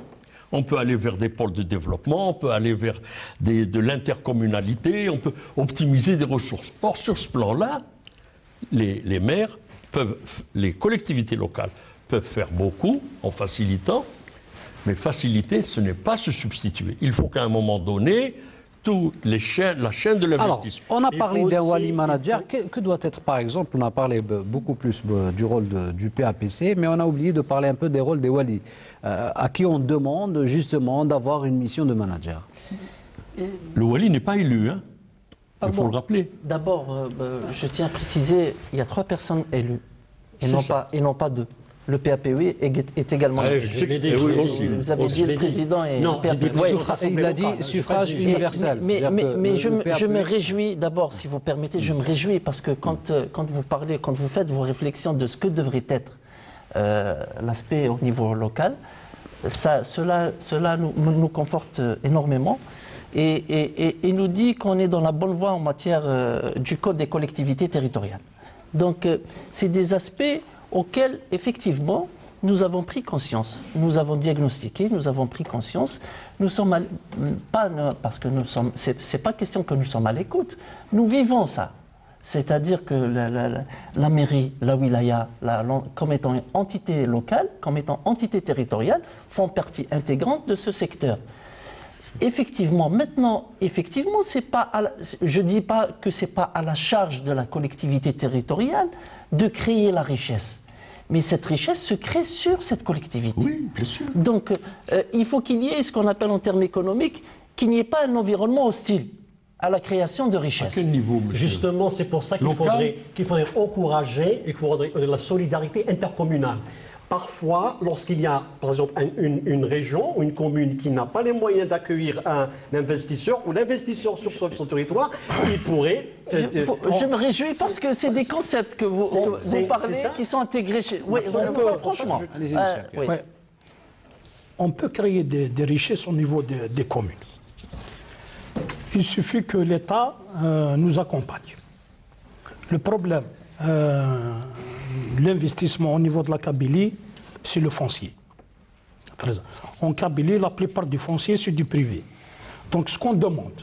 On peut aller vers des pôles de développement, on peut aller vers de l'intercommunalité, on peut optimiser des ressources. Or, sur ce plan-là, les maires les collectivités locales peuvent faire beaucoup en facilitant, mais faciliter, ce n'est pas se substituer. Il faut qu'à un moment donné, surtout la chaîne de l'investissement. On a parlé d'un Wali Manager. Que doit être, par exemple, on a parlé beaucoup plus du rôle du PAPC, mais on a oublié de parler un peu des rôles des Wali, à qui on demande justement d'avoir une mission de manager. Le Wali n'est pas élu, hein. Il faut le rappeler. D'abord, je tiens à préciser, il y a 3 personnes élues, et non pas 2. Le PAPUI est également élu. Vous avez dit le président et le PAPUI. Il a dit suffrage universel. Mais je me réjouis, d'abord, si vous permettez, je me réjouis parce que quand vous faites vos réflexions de ce que devrait être l'aspect au niveau local, cela nous conforte énormément. Et nous dit qu'on est dans la bonne voie en matière du Code des collectivités territoriales. Donc, c'est des aspects auxquels, effectivement, nous avons pris conscience. Nous avons diagnostiqué, nous avons pris conscience. Nous sommes parce que c'est pas question que nous sommes à l'écoute. Nous vivons ça. C'est-à-dire que la mairie, la wilaya, comme étant entité locale, comme étant entité territoriale, font partie intégrante de ce secteur. Effectivement, maintenant, je ne dis pas que ce n'est pas à la charge de la collectivité territoriale de créer la richesse. Mais cette richesse se crée sur cette collectivité. Oui, bien sûr. Donc, il faut qu'il y ait ce qu'on appelle en termes économiques, qu'il n'y ait pas un environnement hostile à la création de richesse. À quel niveau, monsieur? Justement, c'est pour ça qu'il faudrait encourager et qu'il faudrait la solidarité intercommunale. Parfois, lorsqu'il y a, par exemple, une région ou une commune qui n'a pas les moyens d'accueillir un investisseur ou l'investisseur sur son territoire, il pourrait... Je me réjouis parce que c'est des concepts que vous parlez qui sont intégrés chez... Oui, franchement. On peut créer des richesses au niveau des communes. Il suffit que l'État nous accompagne. Le problème... l'investissement au niveau de la Kabylie, c'est le foncier. En Kabylie, la plupart du foncier, c'est du privé. Donc, ce qu'on demande,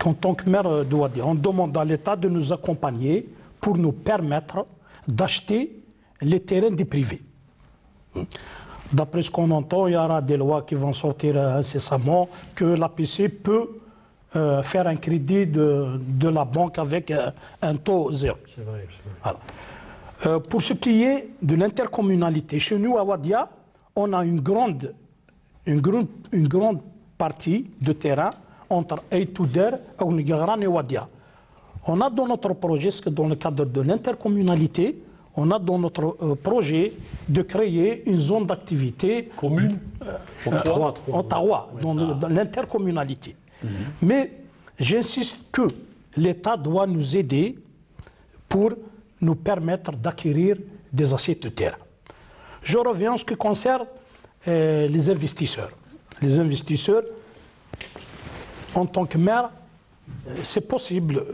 en tant que maire de Ouadia, on demande à l'État de nous accompagner pour nous permettre d'acheter les terrains des privés. D'après ce qu'on entend, il y aura des lois qui vont sortir incessamment que l'APC peut faire un crédit de la banque avec un taux zéro. C'est vrai. Voilà. Pour ce qui est de l'intercommunalité, chez nous à Ouadia, on a une grande partie de terrain entre Aïtouder, Ounigaran et Ouadia. On a dans notre projet, dans le cadre de l'intercommunalité, on a dans notre projet de créer une zone d'activité commune en Tawa, dans l'intercommunalité. Mais j'insiste que l'État doit nous aider pour nous permettre d'acquérir des assiettes de terrain. Je reviens en ce qui concerne les investisseurs. Les investisseurs, en tant que maire, c'est possible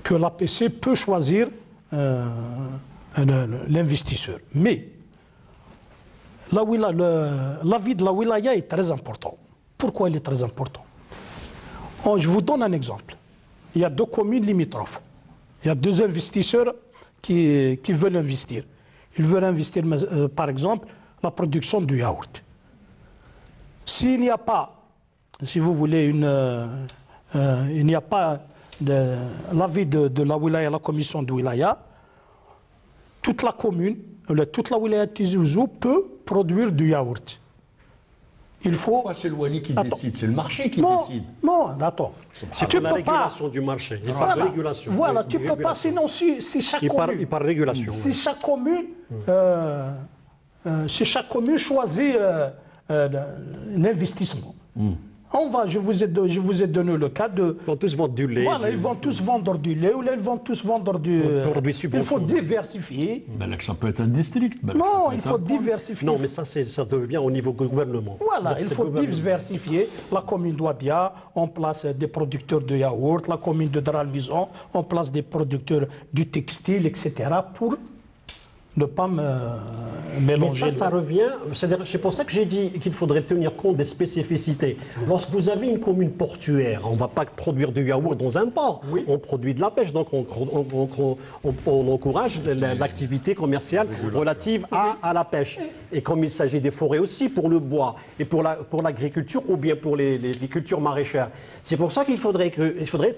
que l'APC peut choisir l'investisseur. Mais l'avis de la wilaya est très important. Pourquoi il est très important? Je vous donne un exemple. Il y a 2 communes limitrophes. Il y a 2 investisseurs qui veulent investir. Ils veulent investir, par exemple, la production du yaourt. S'il n'y a pas, si vous voulez, il n'y a pas l'avis de la wilaya, la commission de wilaya, toute la commune, toute la wilaya de Tizi Ouzou peut produire du yaourt. Il faut... C'est le Wali qui décide, c'est le marché qui décide. Non, attends. C'est la régulation du marché. Il parle de régulation. Voilà, tu ne peux pas, sinon si chaque commune... Il parle de régulation. Si chaque commune choisit l'investissement. Je vous ai donné le cas de... Ils vont tous vendre du lait. Voilà, ils vont tous vendre du lait ou ils vont tous vendre du... Il faut diversifier. Ça peut être un district. Non, il faut diversifier. Non, mais ça devient au niveau gouvernement. Voilà, il faut diversifier. La commune d'Ouadia, on place des producteurs de yaourt. La commune de Dralmison, on place des producteurs du textile, etc. pour ne pas mélanger. Mais ça revient, c'est pour ça que j'ai dit qu'il faudrait tenir compte des spécificités. Lorsque vous avez une commune portuaire, on ne va pas produire du yaourt dans un port, on produit de la pêche, donc on encourage l'activité commerciale relative à la pêche. Et comme il s'agit des forêts aussi, pour le bois et pour l'agriculture ou bien pour les cultures maraîchères. C'est pour ça qu'il faudrait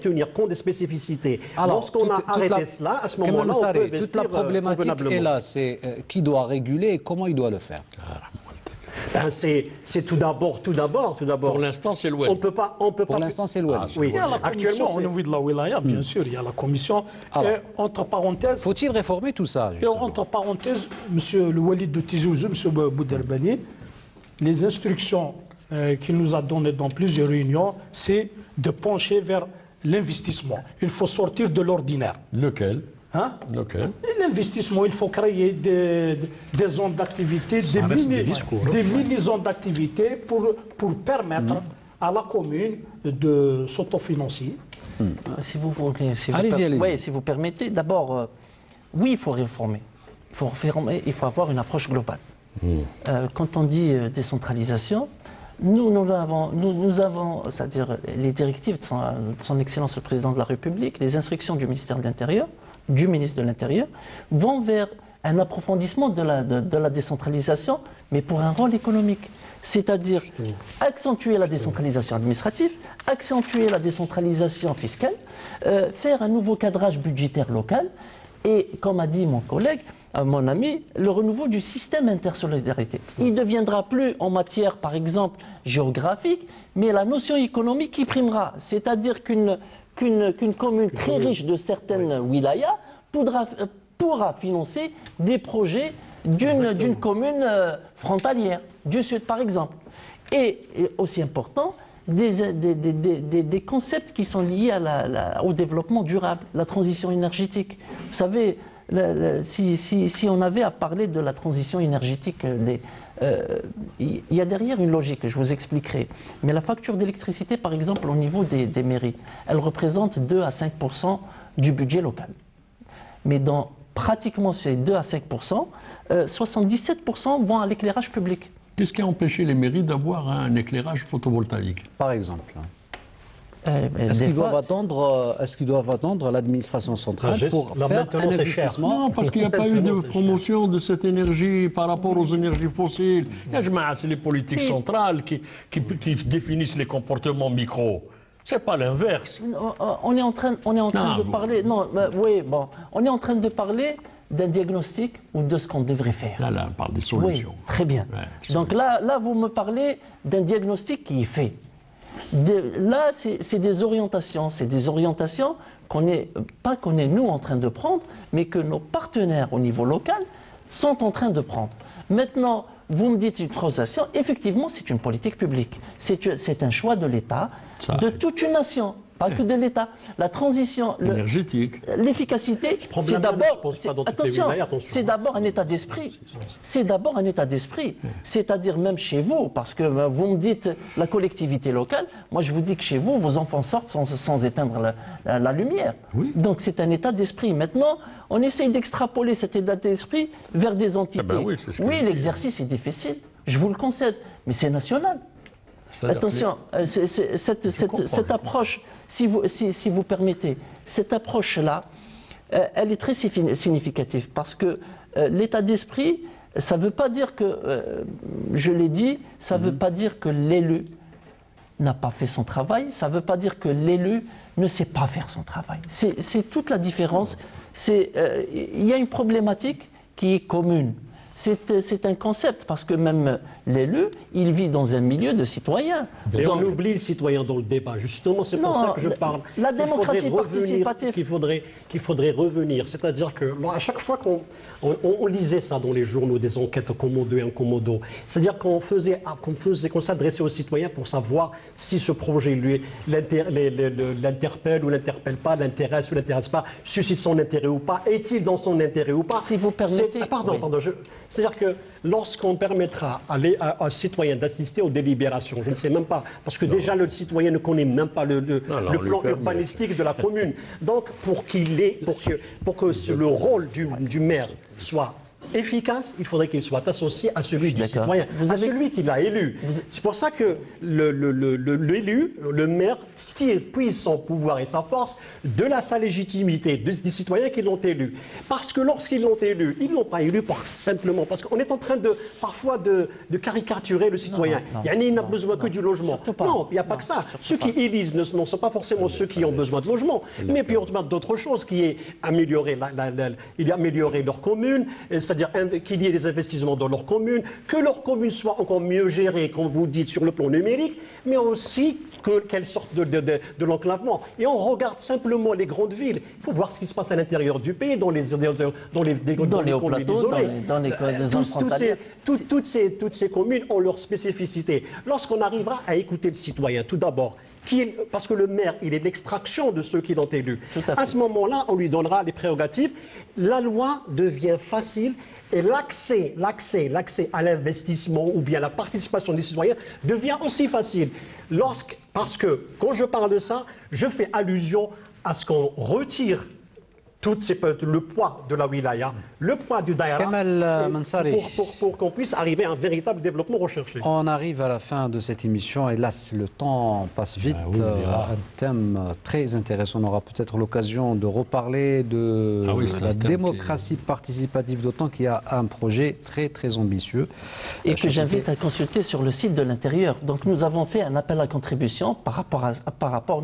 tenir compte des spécificités. Lorsqu'on a arrêté cela, à ce moment-là, on peut investir toute la problématique est là, c'est qui doit réguler et comment il doit le faire. Ben c'est tout d'abord. Pour l'instant, c'est loin. On peut pas. Pour l'instant, c'est loin. Oui. Il y a la commission au niveau de la wilaya, bien sûr. Il y a la commission. Entre parenthèses. Faut-il réformer tout ça? Entre parenthèses, Monsieur le Walid de Tizi Ouzou, Monsieur Bouderbani, les instructions qu'il nous a données dans plusieurs réunions, c'est de pencher vers l'investissement. Il faut sortir de l'ordinaire. Lequel? L'investissement, il faut créer des zones d'activité, des mini-zones d'activité pour permettre à la commune de s'autofinancer. Si vous permettez, d'abord, oui, il faut réformer. Il faut avoir une approche globale. Quand on dit décentralisation, nous avons, c'est-à-dire les directives de son Excellence le Président de la République, les instructions du ministère de l'Intérieur, du ministre de l'Intérieur, vont vers un approfondissement de la décentralisation, mais pour un rôle économique. C'est-à-dire accentuer la décentralisation administrative, accentuer la décentralisation fiscale, faire un nouveau cadrage budgétaire local et, comme a dit mon collègue, mon ami, le renouveau du système intersolidarité. Il ne deviendra plus en matière, par exemple, géographique, mais la notion économique qui primera. C'est-à-dire qu'une commune très riche de certaines wilayas pourra financer des projets d'une commune frontalière, du Sud par exemple. Et aussi important, des concepts qui sont liés au développement durable, la transition énergétique. Vous savez, si on avait à parler de la transition énergétique, il y a derrière une logique, je vous expliquerai. Mais la facture d'électricité, par exemple, au niveau des mairies, elle représente 2 à 5% du budget local. Mais dans pratiquement ces 2 à 5%, 77% vont à l'éclairage public. Qu'est-ce qui a empêché les mairies d'avoir un éclairage photovoltaïque? Par exemple. Est-ce qu'ils doivent attendre l'administration centrale pour faire un investissement? Non, parce qu'il n'y a pas eu de promotion de cette énergie par rapport aux énergies fossiles. C'est les politiques centrales qui définissent les comportements micro. C'est pas l'inverse. On est en train de parler. On est en train de parler d'un diagnostic ou de ce qu'on devrait faire. Là, on parle des solutions. Oui, très bien. Ouais, donc là, vous me parlez d'un diagnostic qui est fait. Là, c'est des orientations. C'est des orientations pas qu'on est nous en train de prendre, mais que nos partenaires au niveau local sont en train de prendre. Maintenant, vous me dites une transaction, effectivement, c'est une politique publique. C'est un choix de l'État, de toute une nation. Pas que de l'État. La transition énergétique, l'efficacité, c'est d'abord un état d'esprit. C'est d'abord un état d'esprit. C'est-à-dire même chez vous, parce que vous me dites la collectivité locale, moi je vous dis que chez vous, vos enfants sortent sans éteindre la lumière. Oui. Donc c'est un état d'esprit. Maintenant, on essaye d'extrapoler cet état d'esprit vers des entités. Oui, l'exercice est difficile, je vous le concède, mais c'est national. Attention, cette approche, si vous permettez, cette approche-là, elle est très significative parce que l'état d'esprit, ça ne veut pas dire que, je l'ai dit, ça ne veut pas dire que l'élu n'a pas fait son travail, ça ne veut pas dire que l'élu ne sait pas faire son travail. C'est toute la différence. Il y a une problématique qui est commune. C'est un concept, parce que même l'élu, il vit dans un milieu de citoyens. Et on oublie le citoyen dans le débat, justement, c'est pour ça que je parle. La démocratie participative. Qu'il faudrait revenir, c'est-à-dire que à chaque fois qu'on lisait ça dans les journaux, des enquêtes commodo et incommodo, c'est-à-dire qu'on s'adressait aux citoyens pour savoir si ce projet l'interpelle ou l'interpelle pas, l'intéresse ou l'intéresse pas, suscite son intérêt ou pas, est-il dans son intérêt ou pas. Si vous permettez... C'est-à-dire que lorsqu'on permettra à un citoyen d'assister aux délibérations, je ne sais même pas, parce que déjà le citoyen ne connaît même pas le plan urbanistique de la commune. Donc pour que le rôle du maire soit efficace, il faudrait qu'il soit associé à celui du citoyen, à celui qui l'a élu. C'est pour ça que l'élu, le maire, puise son pouvoir et sa force de sa légitimité, des citoyens qui l'ont élu. Parce que lorsqu'ils l'ont élu, ils ne l'ont pas élu simplement parce qu'on est en train parfois de caricaturer le citoyen. Il n'a besoin que du logement. Non, il n'y a pas que ça. Ceux qui élisent ne sont pas forcément ceux qui ont besoin de logement, mais puis autrement d'autres choses, qui est améliorer leur commune, c'est-à-dire qu'il y ait des investissements dans leur commune, que leur commune soit encore mieux gérée, comme vous dites, sur le plan numérique, mais aussi qu'elle sorte de l'enclavement. Et on regarde simplement les grandes villes. Il faut voir ce qui se passe à l'intérieur du pays, dans les communes isolées. Toutes ces communes ont leur spécificité. Lorsqu'on arrivera à écouter le citoyen, tout d'abord, parce que le maire, il est l'extraction de ceux qui l'ont élu. À ce moment-là, on lui donnera les prérogatives. La loi devient facile et l'accès à l'investissement ou bien la participation des citoyens devient aussi facile. Parce que quand je parle de ça, je fais allusion à ce qu'on retire le poids de la wilaya, le poids du daïra, pour qu'on puisse arriver à un véritable développement recherché. On arrive à la fin de cette émission. Hélas, le temps passe vite. Un thème très intéressant. On aura peut-être l'occasion de reparler de la démocratie participative, d'autant qu'il y a un projet très très ambitieux. Et que j'invite à consulter sur le site de l'Intérieur. Donc nous avons fait un appel à contribution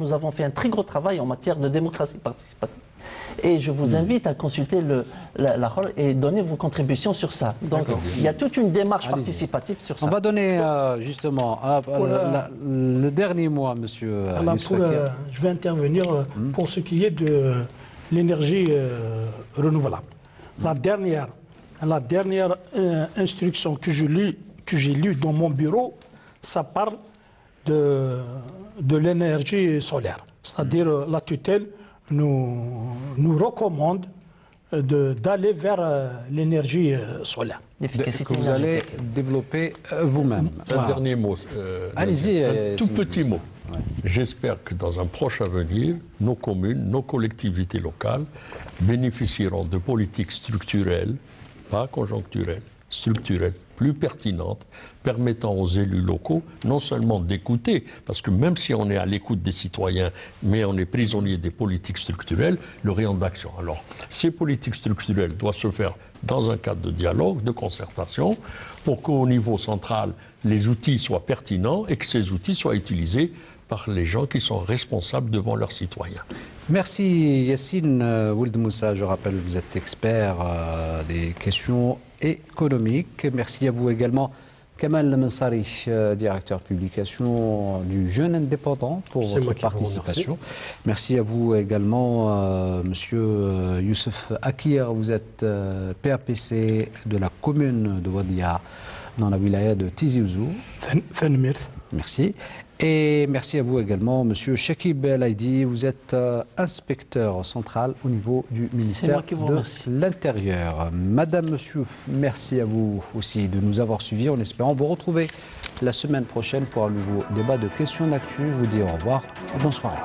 nous avons fait un très gros travail en matière de démocratie participative. Et je vous invite à consulter la rôle et donner vos contributions sur ça. Donc il y a toute une démarche participative sur ça. On va donner justement le dernier mot à monsieur. Je vais intervenir pour ce qui est de l'énergie renouvelable. La dernière instruction que j'ai lue dans mon bureau, ça parle de l'énergie solaire. C'est-à-dire la tutelle nous recommande d'aller vers l'énergie solaire. Que vous allez développer vous-même. Un dernier mot. Allez-y. Un tout petit mot. Ouais. J'espère que dans un proche avenir, nos communes, nos collectivités locales bénéficieront de politiques structurelles, pas conjoncturelles, structurelles, plus pertinentes, permettant aux élus locaux non seulement d'écouter, parce que même si on est à l'écoute des citoyens, mais on est prisonnier des politiques structurelles, le rayon d'action. Alors, ces politiques structurelles doivent se faire dans un cadre de dialogue, de concertation, pour qu'au niveau central, les outils soient pertinents et que ces outils soient utilisés par les gens qui sont responsables devant leurs citoyens. Merci Yassine Ould Moussa. Je rappelle que vous êtes expert des questions économiques. Merci à vous également Kamal Mensari, directeur de publication du Jeune Indépendant, pour votre participation. Merci à vous également monsieur Youssef Akir. Vous êtes PAPC de la commune de Wadia dans la wilaya de Tizi Ouzou. Merci. Et merci à vous également, monsieur Chakib Laïdi. Vous êtes inspecteur central au niveau du ministère de l'Intérieur. Madame, monsieur, merci à vous aussi de nous avoir suivis, en espérant vous retrouver la semaine prochaine pour un nouveau débat de questions d'actu. Je vous dis au revoir et bonne soirée.